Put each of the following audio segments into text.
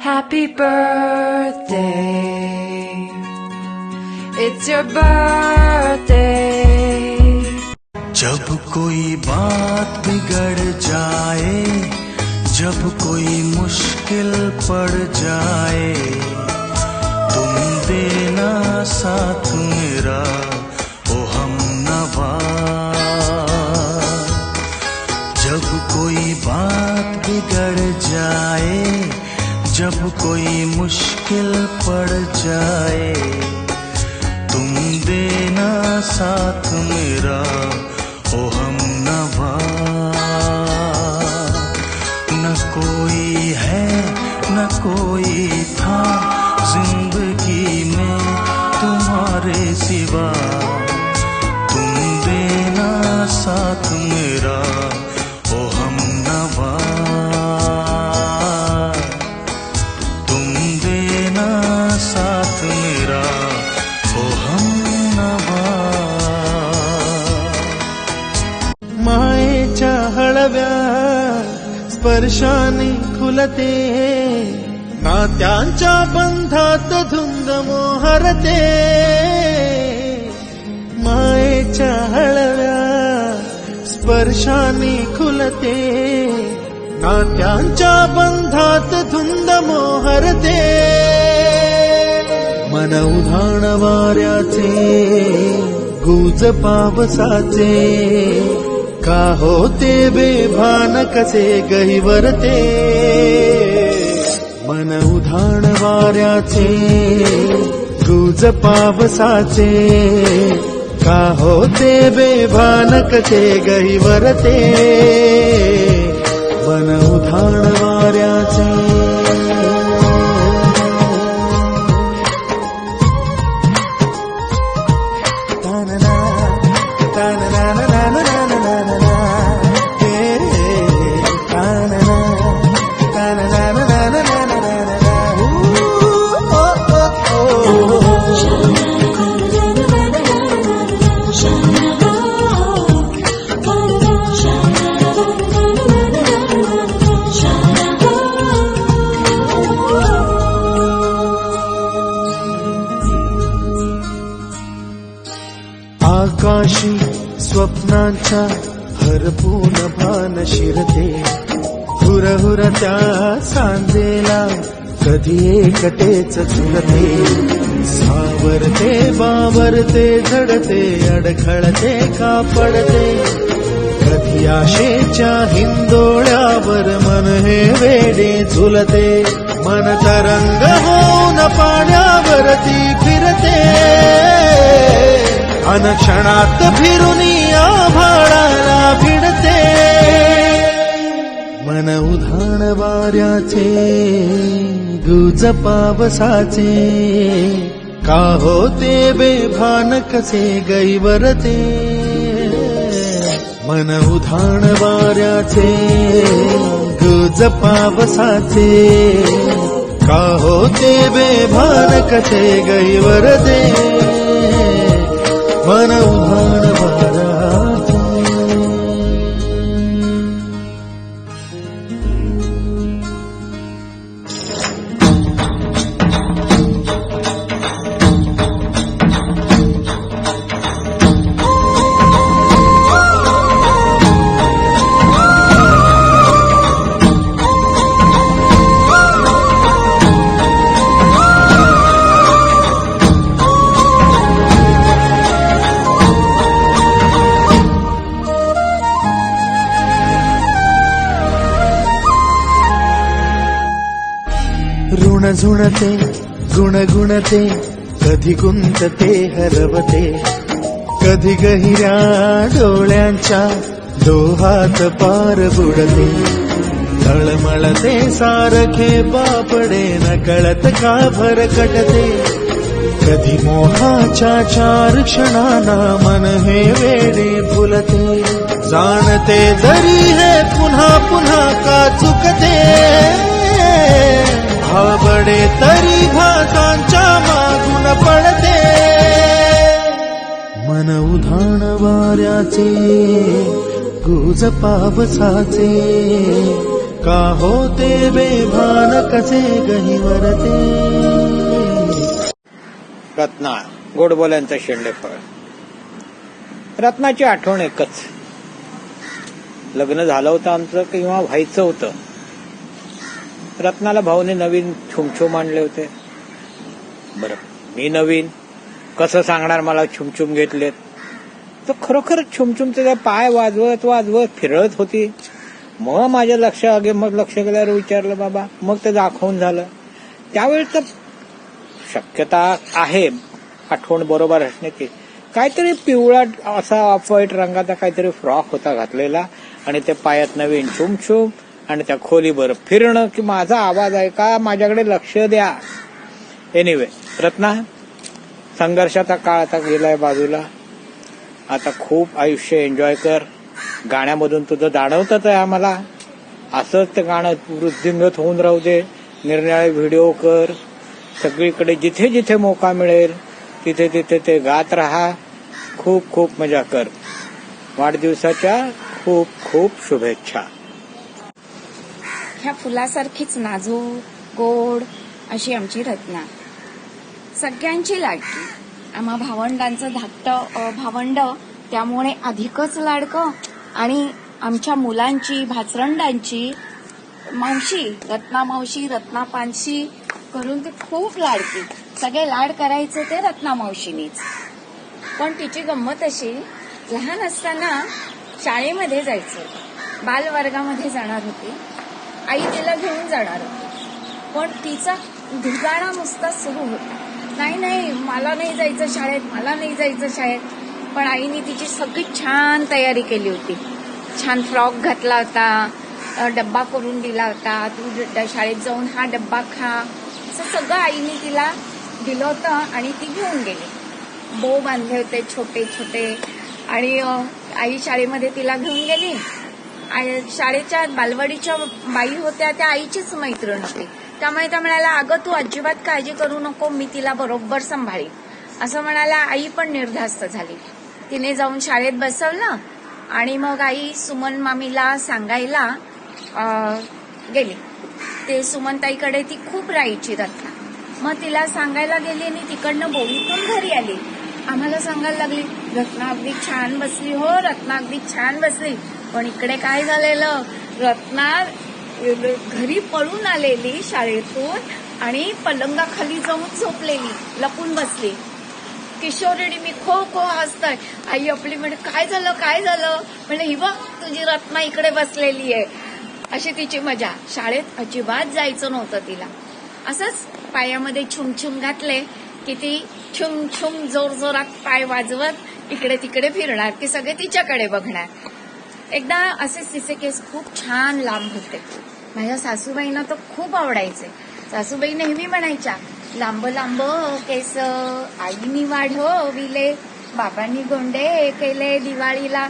Happy birthday. It's your birthday. जब कोई बात बिगड़ जाए, जब कोई मुश्किल पड़ जाए, तुम देना साथ मेरा ओ हमनवा। जब कोई बात बिगड़ जाए, जब कोई मुश्किल पड़ जाए, तुम देना साथ मेरा ओ हमनवा। न कोई है न कोई था जिंदगी में तुम्हारे सिवा, तुम देना साथ मेरा ओ हमनवा। तुम देना साथ मेरा ओ हमनवा। मायेच्या हळव्या स्पर्शाने खुलते, नात्यांच्या बंधात धुंद मोहरते। मायेच्या हळव्या स्पर्शाने खुलते, नात्यांच्या बंधात धुंद मोहरते। मन उधाण वाऱ्याचे गुज पावसाचे, का होते बेभान कसे गहिवरते। मन उधाण वाऱ्याचे गुज पावसाचे, का होते बेभान कसे गहिवरते। मन उधाण वाऱ्याचे आकाशी स्वप्नांच्या हरपून भान शिरते, हुरहुरत्या सांजेला कधी एकटेच झुलते। सावरते बावरते झडते, अडखळते का पडते, कधी आशेच्या हिंदोळ्यावर मन हे वेडे झुलते। मन तरंग होऊन पाण्यावरती फिरते, अनक्षणात फिरुनी आभाळाला भिडते। मन उधाण वाऱ्याचे गुज पावसाचे, का होते बेभान कसे गैवरते। मन उधाण वाऱ्याचे गुज पावसाचे, का होते बेभान कसे गैवरते। मन उधाण वाऱ्याचे ऋण झुणते गुणगुणते, कधी गुंतते हरवते, कधी गहिऱ्या डोळ्यांच्या डोहात पार बुडते। तळमळते सारखे बापडे, न कळत का भरकटते, कधी मोहाच्या चार क्षणांना मन हे वेडे फुलते। जाणते जरी हे पुन्हा पुन्हा का चुकते, भाबडे तरी घातांच्या मागून पडते। मन उधाण वाऱ्याचे गुज पावसाचे, का होते बेभान कसे गहिवरते. रत्ना गोड बोलांचं शेंडेफळ. रत्नाची आठवण एकच, लग्न झालं होतं आमचं किंवा व्हायचं होतं. रत्नाला भाऊने नवीन छुमछुम आणले होते. बरं, मी नवीन कसं सांगणार मला छुमछुम घेतलेत. तर खरोखरच छुमछुमचे त्या पाय वाजवत वाजवत फिरत होती. मग माझ्या लक्ष गेल्यावर विचारलं बाबा, मग ते दाखवून झालं. त्यावेळी तर शक्यता आहे आठवण बरोबर असण्याची. काहीतरी पिवळा असा ऑफ व्हाईट रंगाचा काहीतरी फ्रॉक होता घातलेला आणि ते पायात नवीन छुमछुम आणि त्या खोलीभर फिरणं की माझा आवाज ऐका, माझ्याकडे लक्ष द्या. एनिवे, रत्ना संघर्षाचा काळ आता गेलाय बाजूला. आता खूप आयुष्य एन्जॉय कर. गाण्यामधून तुझं जाणवतच आहे आम्हाला. असंच ते गाणं वृद्धिंगत होऊन राहू दे. निरनिराळे व्हिडिओ कर. सगळीकडे जिथे जिथे मोका मिळेल तिथे तिथे ते गात राहा. खूप खूप मजा कर. वाढदिवसाच्या खूप खूप शुभेच्छा. ह्या फुलासारखीच नाजूक गोड अशी आमची रत्ना, सगळ्यांची लाडकी. आम्हा भावंडांचं धाकटं भावंड, त्यामुळे अधिकच लाडकं. आणि आमच्या मुलांची भाचरंडांची मावशी, रत्ना मावशी, रत्ना पानशी करून ती खूप लाडकी. सगळे लाड करायचे ते रत्ना मावशीनीच. पण तिची गंमत अशी, लहान असताना शाळेमध्ये जायचं, बालवर्गामध्ये जाणार होती. आई तिला घेऊन जाणार होती. पण तिचा धिगाणा नुसता सुरू होता, नाही मला नाही जायचं शाळेत, मला नाही जायचं शाळेत. पण आईने तिची सगळी छान तयारी केली होती. छान फ्रॉक घातला होता, डब्बा करून दिला होता, तू शाळेत जाऊन हा डब्बा खा, असं सगळं आईने तिला दिलं होतं. आणि ती घेऊन गेली. बो बांधले होते छोटे छोटे. आणि आई शाळेमध्ये तिला घेऊन गेली. शाळेच्या बालवाडीच्या बाई होत्या त्या आईचीच मैत्रीण होती. त्यामुळे त्या म्हणाल्या, अगं तू अजिबात काळजी करू नको, मी तिला बरोबर सांभाळीन, असं म्हणाल्या. आई पण निर्धास्त झाली. तिने जाऊन शाळेत बसवलं आणि मग आई सुमन मामीला सांगायला गेली. ते सुमनताईकडे ती खूप राहायची रत्ना. मग तिला सांगायला गेली आणि तिकडनं बोलीतून घरी आली. आम्हाला सांगायला लागली, रत्ना अगदी छान बसली हो, रत्ना अगदी छान बसली. पण इकडे काय झालेलं, रत्ना घरी पळून आलेली शाळेतून आणि पलंगाखाली जाऊन झोपलेली, लपून बसली. किशोरीने मी खो खो हसतोय. आई आपली म्हणे, काय झालं म्हणजे ही बघ तुझी रत्ना इकडे बसलेली आहे. अशी तिची मजा. शाळेत अजिबात जायचं नव्हतं तिला. असंच पायामध्ये छुमछुम घातले की ती छुम छुम जोर जोरात पाय वाजवत इकडे तिकडे फिरणार की सगळे तिच्याकडे बघणार. एकदा असेच तिचे केस खूप छान लांब होते. माझ्या सासूबाईंना तर खूप आवडायचे. सासूबाई नेहमी म्हणायच्या, लांब लांब केस आईनी वाढविले, बाबांनी गोंडे केले दिवाळीला.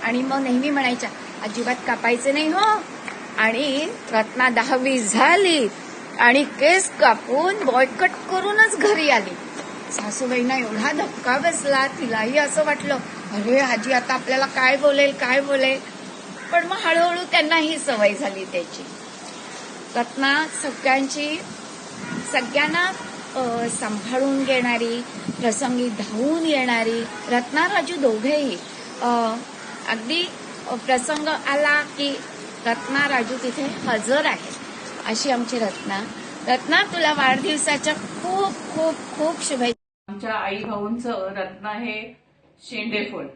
आणि मग नेहमी म्हणायच्या, अजिबात कापायचे नाही हो. आणि रत्ना 10वी झाली आणि केस कापून बॉयकट करूनच घरी आली. सासूबाईंना एवढा धक्का बसला, तिलाही असं वाटलं, अरे आजी आता आपल्याला काय बोलेल. पण मग हळूहळू त्यांना ही सवय झाली त्याची. रत्ना सगळ्यांना सांभाळून घेणारी, प्रसंगी धावून येणारी. रत्ना राजू दोघेही अगदी प्रसंग आला की रत्ना राजू तिथे हजर आहे, अशी आमची रत्ना. रत्ना, तुला वाढदिवसाच्या खूप खूप खूप शुभेच्छा. आमच्या आई भाऊंचं रत्ना हे शेंडेफळ.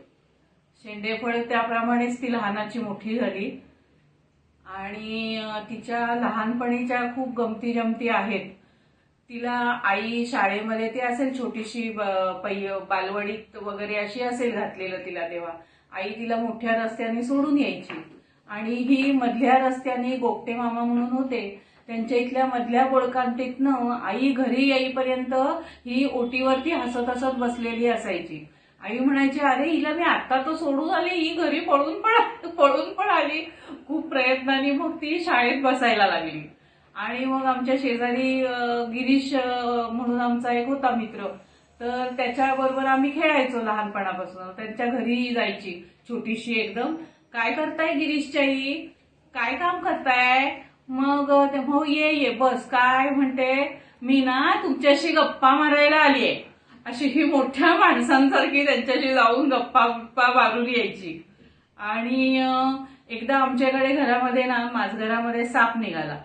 त्याप्रमाणेच ती लहानाची मोठी झाली. आणि तिच्या लहानपणीच्या खूप गमती जमती आहेत. तिला आई शाळेमध्ये ती असेल छोटीशी बालवडीत वगैरे अशी असेल घातलेलं तिला तेव्हा. आई तिला मोठ्या रस्त्याने सोडून यायची आणि ही मधल्या रस्त्याने गोपटे मामा म्हणून होते, त्यांच्या इथल्या मधल्या बोळकांतीतनं आई घरी येईपर्यंत ही ओटीवरती हसत हसत बसलेली असायची. आई म्हणायची, अरे हिला मी आता तो सोडून आले, ही घरी पळून पण आली. खूप प्रयत्नांनी मग ती शाळेत बसायला लागली. आणि मग आमच्या शेजारी गिरीश म्हणून आमचा एक होता मित्र, तर त्याच्याबरोबर आम्ही खेळायचो लहानपणापासून. त्यांच्या घरी जायची छोटीशी एकदम. काय करताय गिरीशच्या आई, काय काम करताय, मग ते भाऊ ये बस, काय म्हणते, मी ना तुमच्याशी गप्पा मारायला आलीये, अशी ही मोठ्या माणसांसारखी त्यांच्याशी जाऊन गप्पा मारून यायची. आणि एकदा आमच्याकडे घरामध्ये ना माझघरामध्ये साप निघाला.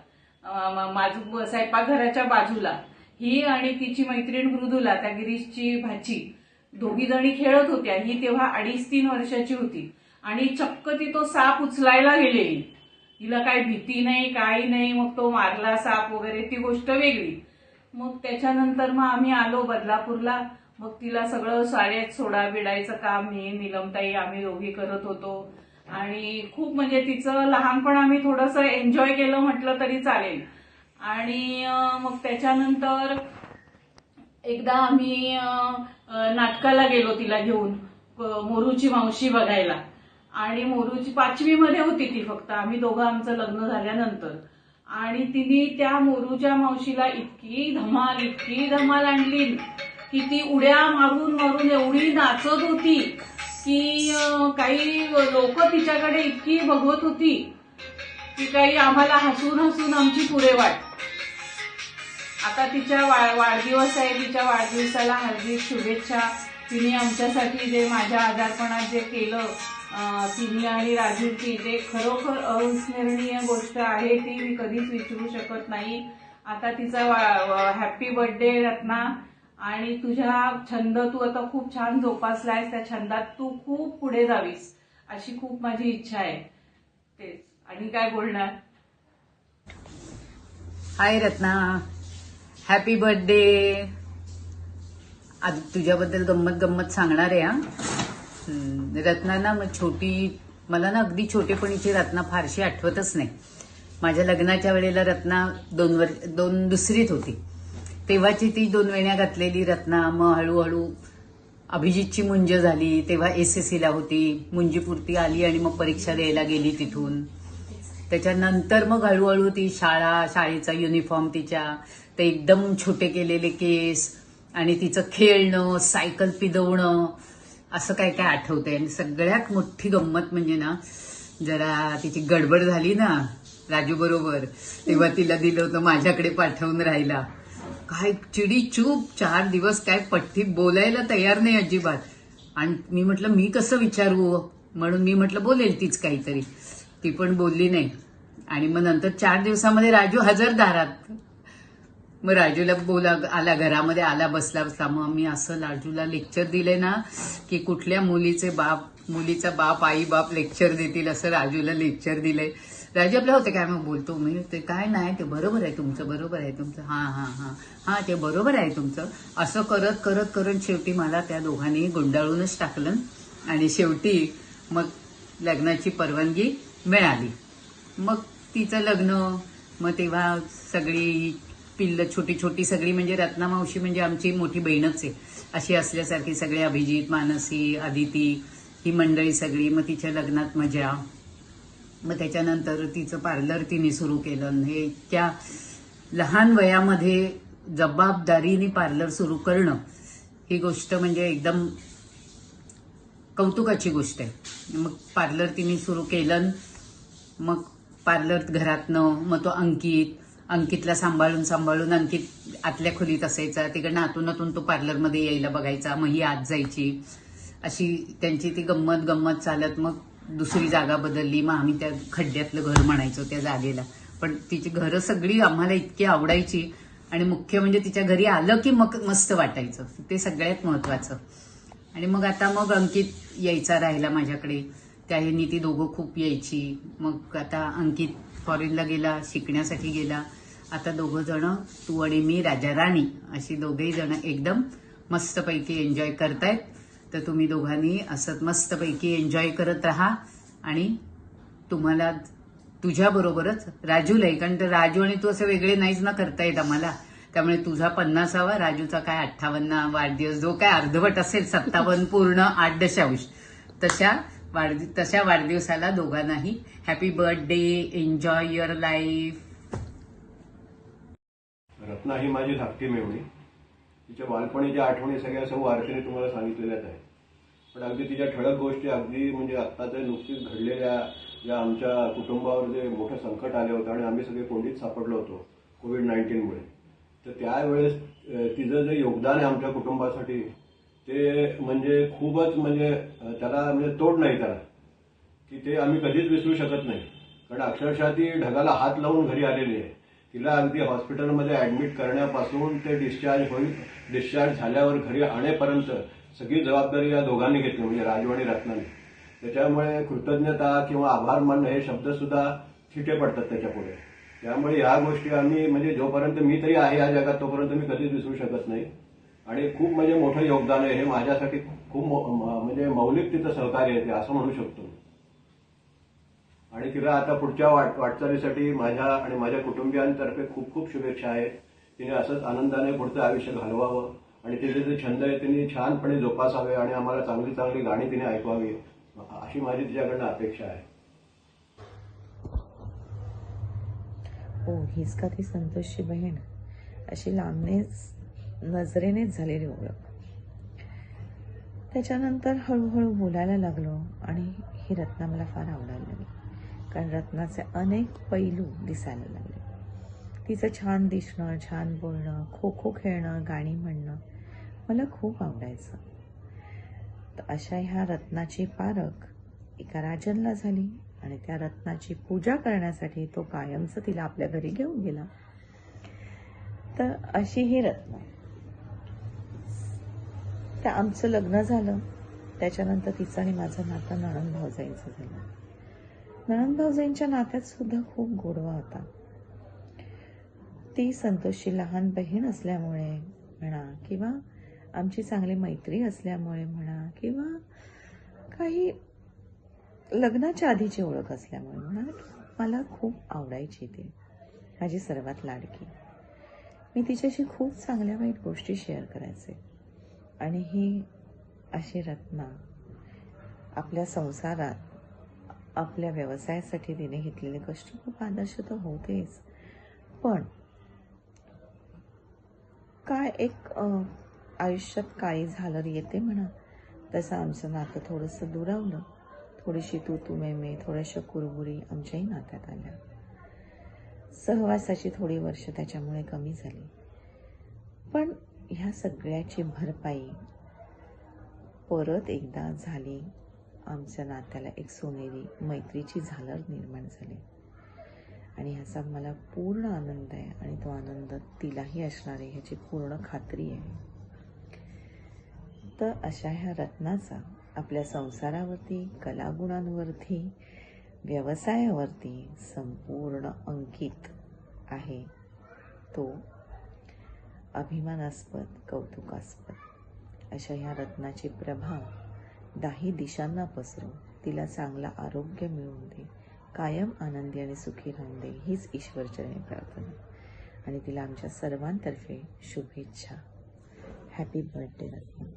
माझं स्वयंपाकघराच्या बाजूला ही आणि तिची मैत्रीण मृदुला, त्या गिरीशची भाची, दोघी जणी खेळत होत्या. ही तेव्हा 2.5-3 वर्षाची होती आणि चक्क ती तो साप उचलायला गेलेली. तिला काही भीती नाही, काही नाही. मग तो मारला साप वगैरे, ती गोष्ट वेगळी. मग त्याच्यानंतर मग आम्ही आलो बदलापूरला. मग तिला सगळं शाळेत सोडा बिडायचं काम मी, नीलमताई, आम्ही दोघी करत होतो. आणि खूप म्हणजे तिचं लहानपण आम्ही थोडंसं एन्जॉय केलं म्हटलं तरी चालेल. आणि मग त्याच्यानंतर एकदा आम्ही नाटकाला गेलो तिला घेऊन, मोरूची मावशी बघायला. आणि मोरूची 5वी मध्ये होती ती फक्त, आम्ही दोघं आमचं लग्न झाल्यानंतर. आणि तिने त्या मोरूच्या मावशीला इतकी धमाल आणली की ती उड्या मारून मारून एवढी नाचत होती की काही लोक तिच्याकडे इतकी बघत होती की काही आम्हाला हसून आमची पुढे वाट. आता तिच्या वाढदिवस आहे, तिच्या वाढदिवसाला हार्दिक शुभेच्छा. तिने आमच्यासाठी जे माझ्या आजारपणात जे केलं तिने आणि राजूची, ते खरोखर अविस्मरणीय गोष्ट आहे, ती मी कधीच विसरू शकत नाही. आता तिचा हॅपी बर्थडे रत्ना. आणि तुझा छंद तू आता खूप छान जोपासलायस, त्या छंदात तू खूप पुढे जावीस अशी खूप माझी इच्छा आहे. तेच. आणि काय बोलणार. हाय रत्ना, हॅपी बर्थडे. आज तुझ्याबद्दल गंमत सांगणार आहे. रत्ना ना मला ना अगदी छोटेपणीची रत्ना फारशी आठवतच नाही. माझ्या लग्नाच्या वेळेला रत्ना 2 दुसरीत होती, तेव्हाची ती 2 वेण्या घातलेली रत्ना. मग हळूहळू अभिजितची मुंज झाली, तेव्हा SSCला होती, मुंजीपुरती आली आणि मग परीक्षा द्यायला गेली तिथून. त्याच्यानंतर मग हळूहळू ती शाळेचा युनिफॉर्म तिच्या, ते एकदम छोटे केलेले केस आणि तिचं खेळणं, सायकल पिदवणं, असं काय काय आठवतंय. आणि सगळ्यात मोठी गंमत म्हणजे ना, जरा तिची गडबड झाली ना राजू बरोबर, तेव्हा तिला दिलं होतं माझ्याकडे पाठवून राहिला. काय चिडीचूप 4 दिवस काय पट्टी बोलायला तयार नाही अजिबात. आणि मी म्हटलं मी कसं विचारू, म्हणून मी म्हटलं बोलेल तीच काहीतरी. ती पण बोलली नाही. आणि मग नंतर 4 दिवसामध्ये राजू हजर दारात. मग राजूला आला, घरामध्ये आला, बसला. मग मी असं राजूला लेक्चर दिले ना की कुठल्या मुलीचा बाप आई बाप लेक्चर देतील असं राजूला लेक्चर दिलंय. राजू आपल्या होते काय, मग बोलतो मी, ते काय नाही, ते बरोबर आहे तुमचं, हा ते बरोबर आहे तुमचं. असं करत शेवटी मला त्या दोघांनी गुंडाळूनच टाकलं. आणि शेवटी मग लग्नाची परवानगी मिळाली. मग तिचं लग्न. मग तेव्हा सगळी पिल्लं छोटी सगळी, म्हणजे रत्ना मावशी म्हणजे आमची मोठी बहीणच आहे अशी असल्यासारखी, सगळे अभिजित, मानसी, आदिती, ही मंडळी सगळी. मग तिच्या लग्नात मजा. मग त्याच्यानंतर तिचं पार्लर तिने सुरू केलं. हे इतक्या लहान वयामध्ये जबाबदारीने पार्लर सुरू करणं ही गोष्ट म्हणजे एकदम कौतुकाची गोष्ट आहे. मग पार्लर तिने सुरू केलं. मग पार्लर घरातनं. मग तो अंकितला सांभाळून अंकित आतल्या खोलीत असायचा, तिकडनं आतून तो पार्लरमध्ये यायला बघायचा, मग ही आत जायची. अशी त्यांची ती गंमत चालत. मग दुसरी जागा बदलली. मग आम्ही त्या खड्ड्यातलं घर म्हणायचो त्या जागेला. पण तिची घरं सगळी आम्हाला इतकी आवडायची. आणि मुख्य म्हणजे तिच्या घरी आलं की मग मस्त वाटायचं, ते सगळ्यात महत्वाचं. आणि मग आता मग अंकित यायचा राहिला माझ्याकडे, त्याही ती दोघं खूप यायची. मग आता अंकित फॉरेनला गेला, शिकण्यासाठी गेला. आता दोघं जण, तू आणि मी, राजा राणी, अशी दोघेही जण एकदम मस्तपैकी एन्जॉय करतायत. तर तुम्ही दोघांनी असं मस्तपैकी एन्जॉय करत राहा. आणि तुम्हाला तुझ्याबरोबरच राजूलाही, कारण तर राजू आणि तू असं वेगळे नाहीच ना करता येत आम्हाला. त्यामुळे तुझा 50वा, राजूचा काय 58 वाढदिवस, जो काय अर्धवट असेल 57 पूर्ण 8 दशांश, तशा वाढदिवसाला दोघांनाही happy birthday, enjoy your life. Ratna ही माझी धाकटी मेवणी. तिच्या बालपणीच्या आठवणी सगळ्या सौ आरतीने तुम्हाला सांगितलेल्याच आहे. पण अगदी तिच्या ठळक गोष्टी, अगदी म्हणजे आत्ताच्या नुकतीच घडलेल्या ज्या आमच्या कुटुंबावर जे मोठं संकट आले होतं आणि आम्ही सगळे कोंडीत सापडलो होतो कोविड-19मुळे, तर त्यावेळेस तिचं जे योगदान आहे आमच्या कुटुंबासाठी ते म्हणजे खूपच म्हणजे त्याला म्हणजे तोड नाही त्याला, की ते आम्ही कधीच विसरू शकत नाही. कारण अक्षरशः ती ढगाला हात लावून घरी आलेली आहे. तिला अगदी हॉस्पिटलमध्ये ऍडमिट करण्यापासून ते डिस्चार्ज झाल्यावर घरी आणेपर्यंत सगळी जबाबदारी या दोघांनी घेतली, म्हणजे राजू आणि रत्नाने. त्याच्यामुळे कृतज्ञता किंवा आभार मानणं हे शब्द सुद्धा थिटे पडतात त्याच्यापुढे. त्यामुळे ह्या गोष्टी आम्ही म्हणजे जोपर्यंत मी तरी आहे या जगात तोपर्यंत मी कधीच विसरू शकत नाही. आणि खूप म्हणजे मोठं योगदान आहे हे माझ्यासाठी. खूप म्हणजे मौलिक तिचं सहकार्य आहे ते असं म्हणू शकतो. आणि तिला आता पुढच्या वाटचालीसाठी माझ्या आणि माझ्या कुटुंबियांतर्फे खूप खूप शुभेच्छा आहेत. तिने असंच आनंदाने पुढचं आयुष्य घालवावं आणि तिचे जे छंद आहे तिने छानपणे जोपासावे आणि आम्हाला चांगली चांगली गाणी तिने ऐकवावी अशी माझी तिच्याकडनं अपेक्षा आहे. ओ हीच का ती संतोषची बहीण, अशी लांबनेच नजरेनेच झालेली ओळख. त्याच्यानंतर हळूहळू बोलायला लागलो आणि ही रत्ना मला फार आवडायला लागली, कारण रत्नाचे अनेक पैलू दिसायला लागले. तिचं छान दिसणं, छान बोलणं, खो खो खेळणं, गाणी म्हणणं मला खूप आवडायचं. तर अशा ह्या रत्नाची पारख एका राजनला झाली आणि त्या रत्नाची पूजा करण्यासाठी तो कायमचं तिला आपल्या घरी घेऊन गेला. तर अशी ही रत्ना. त्या आमचं लग्न झालं, त्याच्यानंतर तिचं आणि माझं नातं नणंद भाऊजाईंचं झालं. नणंद भाऊजाईंच्या नात्यात सुद्धा खूप गोडवा होता. ती संतोषची लहान बहीण असल्यामुळे म्हणा, किंवा आमची चांगली मैत्री असल्यामुळे म्हणा, किंवा काही लग्नाच्या आधीची ओळख असल्यामुळे म्हणा, मला खूप आवडायची ती, माझी सर्वात लाडकी. मी तिच्याशी खूप चांगल्या वाईट गोष्टी शेअर करायचे. आणि ही अशी रत्ना आपल्या संसारात, आपल्या व्यवसायासाठी तिने घेतलेले कष्ट खूप आदर्श तर होतेच, पण काय एक आयुष्यात काही झालं येते म्हणा, तसं आमचं नातं थोडंसं दुरावलं. थोडीशी तू मे थोड्याशा कुरबुरी आमच्याही नात्यात आल्या. सहवासाची थोडी वर्ष त्याच्यामुळे कमी झाली. पण ह्या सगळ्याची भरपाई परत एकदा झाली. आमच्या नात्याला एक सोनेरी मैत्रीची झालर निर्माण झाली आणि ह्याचा मला पूर्ण आनंद आहे आणि तो आनंद तिलाही असणार आहे ह्याची पूर्ण खात्री आहे. तर अशा ह्या रत्नाचा आपल्या संसारावरती, कलागुणांवरती, व्यवसायावरती संपूर्ण अंकित आहे. तो अभिमानास्पद, कौतुकास्पद अशा ह्या रत्नाची प्रभा दाही दिशांना पसरो. तिला चांगला आरोग्य मिळवून दे, कायम आनंदी आणि सुखी राहून दे, हीच ईश्वरचरणी प्रार्थना. आणि तिला आमच्या सर्वांतर्फे शुभेच्छा. Happy birthday Ratna.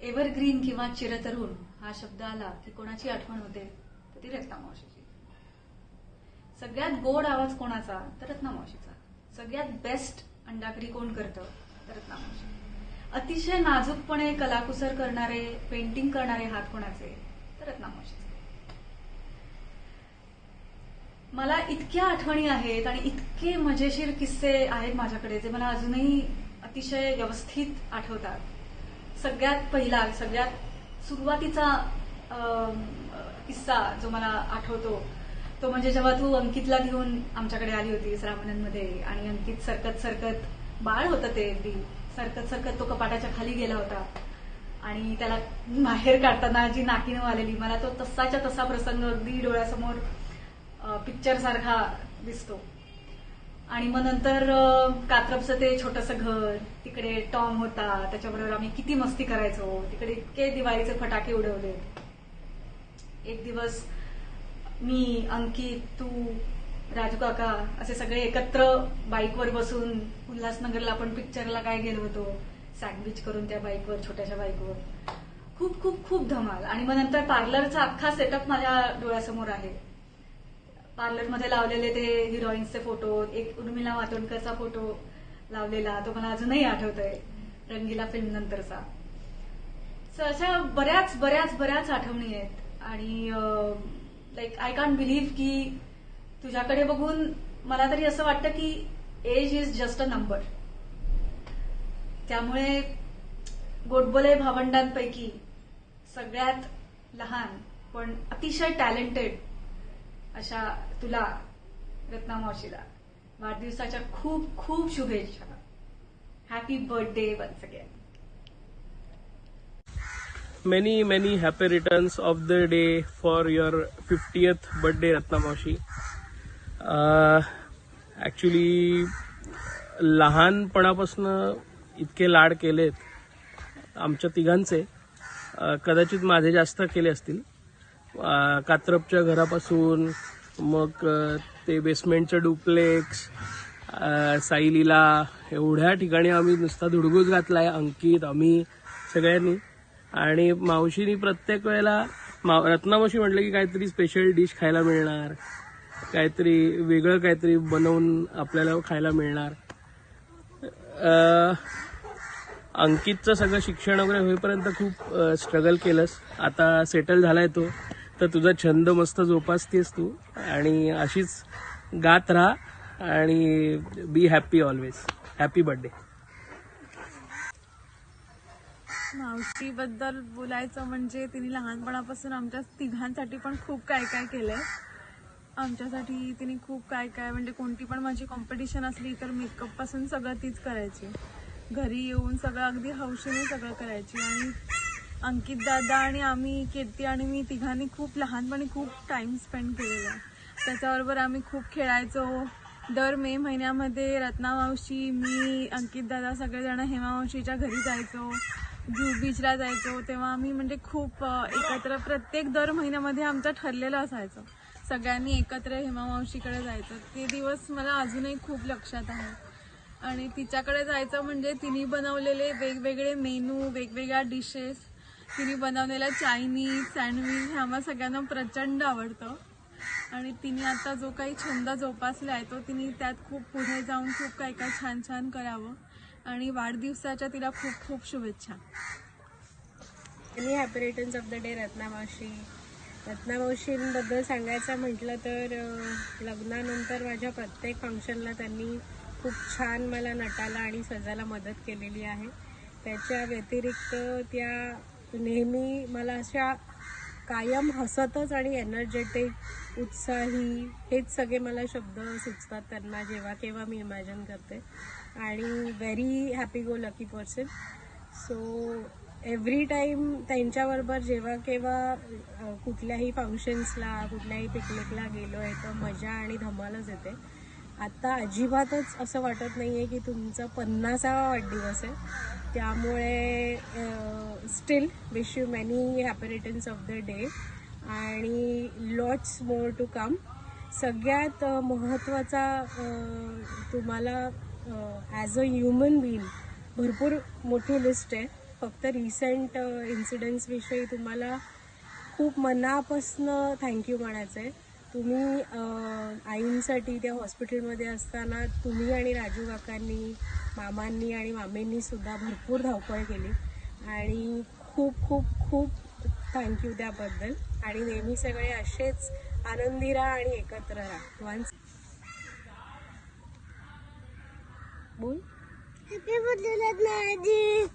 एव्हरग्रीन किंवा चिरतरुण हा शब्द आला की कोणाची आठवण होते तर ती रत्ना मावशीची. सगळ्यात गोड आवाज कोणाचा तर रत्ना मावशीचा. सगळ्यात बेस्ट अंडाकरी कोण करतं तर रत्ना मावशी. अतिशय नाजूकपणे कलाकुसर करणारे, पेंटिंग करणारे हात कोणाचे तर रत्ना मावशीचे. मला इतक्या आठवणी आहेत आणि इतके मजेशीर किस्से आहेत माझ्याकडे जे मला अजूनही अतिशय व्यवस्थित आठवतात. सगळ्यात पहिला, सगळ्यात सुरुवातीचा किस्सा जो मला आठवतो तो म्हणजे जेव्हा तू अंकितला घेऊन आमच्याकडे आली होतीस रामानंदमध्ये आणि अंकित सरकत बाळ होतं ते, अगदी सरकत तो कपाटाच्या खाली गेला होता आणि त्याला बाहेर काढताना जी नाकीनं आलेली, मला तो तसाच्या तसा प्रसंग अगदी डोळ्यासमोर पिक्चर सारखा दिसतो. आणि मग नंतर कात्रपचं ते छोटंसं घर, तिकडे टॉम होता, त्याच्याबरोबर आम्ही किती मस्ती करायचो, तिकडे इतके दिवाळीचे फटाके उडवले. एक दिवस मी, अंकित, तू, राजू काका असे सगळे एकत्र बाईकवर बसून उल्हासनगरला आपण पिक्चरला काय गेलो होतो, सँडविच करून त्या बाईकवर, छोट्याशा बाईकवर. खूप खूप खूप धमाल. आणि मग नंतर पार्लरचा अख्खा सेटअप माझ्या डोळ्यासमोर आहे. पार्लरमध्ये लावलेले ते हिरोईन्सचे फोटो, एक उर्मिला मातोंडकरचा फोटो लावलेला, तो मला अजूनही आठवतोय, रंगीला फिल्म नंतरचा. अशा बऱ्याच आठवणी आहेत. आणि लाईक आय कांट बिलीव्ह की तुझ्याकडे बघून मला तरी असं वाटतं की age is just a number. त्यामुळे गोडबोले भावंडांपैकी सगळ्यात लहान पण अतिशय टॅलेंटेड अशा तुला रत्ना मावशीला वाढदिवसाच्या खूप खूप शुभेच्छा. Happy birthday once again. many happy returns of the day for your 50th birthday Ratna Maushi. Actually लहानपणापासून इतके लाड केलेत आमच्या तिघांचे, कदाचित माझे जास्त केले असतील. कात्रपच्या घरापासून मग ते बेसमेंटचं डुप्लेक्स, साईलीला, एवढ्या ठिकाणी आम्ही नुसता धुडगूस घातलाय, अंकित, आम्ही सगळ्यांनी. आणि मावशीनी प्रत्येक वेळेला रत्ना मावशी म्हटलं की काहीतरी स्पेशल डिश खायला मिळणार, काहीतरी वेगळं काहीतरी बनवून आपल्याला खायला मिळणार. अंकितचं सगळं शिक्षण वगैरे होईपर्यंत खूप स्ट्रगल केलंस. आता सेटल झालाय तो, तर तुझा छंद मस्त जोपासतेस तू आणि अशीच गात राहा आणि be happy always. Happy birthday. मावशीबद्दल बोलायचं म्हणजे तिने लहानपणापासून आमच्या तिघांसाठी पण खूप काय काय केलंय. आमच्यासाठी तिने खूप काय काय म्हणजे कोणती पण माझी कॉम्पिटिशन असली तर मेकअप पासून सगळं तीच करायची. घरी येऊन सगळं अगदी हौशीने सगळं करायची. आणि अंकित दादा आणि आम्ही, कीर्ती आणि मी तिघांनी खूप लहानपणी खूप टाइम स्पेंड केलेला. त्याच्याबरोबर आम्ही खूप खेळायचो. दर मे महिन्यामध्ये रत्ना मावशी, मी, अंकित दादा सगळेजण हेमा मावशीच्या घरी जायचो, जुहू बीचला जायचो. तेव्हा आम्ही म्हणजे खूप एकत्र, प्रत्येक दर महिन्यामध्ये आमचं ठरलेलं असायचं सगळ्यांनी एकत्र हेमा मावशीकडे जायचं. ते दिवस मला अजूनही खूप लक्षात आहे. आणि तिच्याकडे जायचं म्हणजे तिने बनवलेले वेगवेगळे मेनू, वेगवेगळ्या डिशेस, तिने बनवलेला चायनीज, सँडविच हे आम्हा सगळ्यांना प्रचंड आवडतं. आणि तिने आता जो काही छंद जोपासला आहे तो तिने त्यात खूप पुढे जाऊन खूप काही काय छान छान करावं. आणि वाढदिवसाच्या तिला खूप खूप शुभेच्छा. आणि happy returns of the day Ratna मावशी. रत्ना मावशींबद्दल सांगायचं म्हटलं तर लग्नानंतर माझ्या प्रत्येक फंक्शनला त्यांनी खूप छान मला नटायला आणि सजायला मदत केलेली आहे. त्याच्या व्यतिरिक्त त्या नेहमी मला अशा कायम हसतच आणि एनर्जेटिक, उत्साही, हेच सगळे मला शब्द सुचतात त्यांना जेव्हा केव्हा मी इमॅजिन करते. आणि very happy go lucky person. So every time त्यांच्याबरोबर जेव्हा केव्हा कुठल्याही फंक्शन्सला, कुठल्याही पिकनिकला गेलो आहे तर मजा आणि धमालच येते. आता अजिबातच असं वाटत नाही आहे की तुमचा 50वा वाढदिवस आहे. त्यामुळे steel wish you many happy returns of the day आणि लॉट्स मोर टू कम. सगळ्यात महत्त्वाचा तुम्हाला ॲज अ ह्युमन बीइंग भरपूर मोठी लिस्ट आहे. फक्त रिसेंट इन्सिडेंट्सविषयी तुम्हाला खूप मनापासनं थँक्यू म्हणायचं आहे. तुम्ही आईंसाठी त्या हॉस्पिटलमध्ये असताना तुम्ही आणि राजू काकांनी, मामांनी आणि मामींनी सुद्धा भरपूर धावपळ केली आणि खूप खूप खूप थँक्यू त्याबद्दल. आणि नेहमी सगळे असेच आनंदी राहा आणि एकत्र राहा. वन्स बोल. हॅपी बर्थडे रत्ना आजी.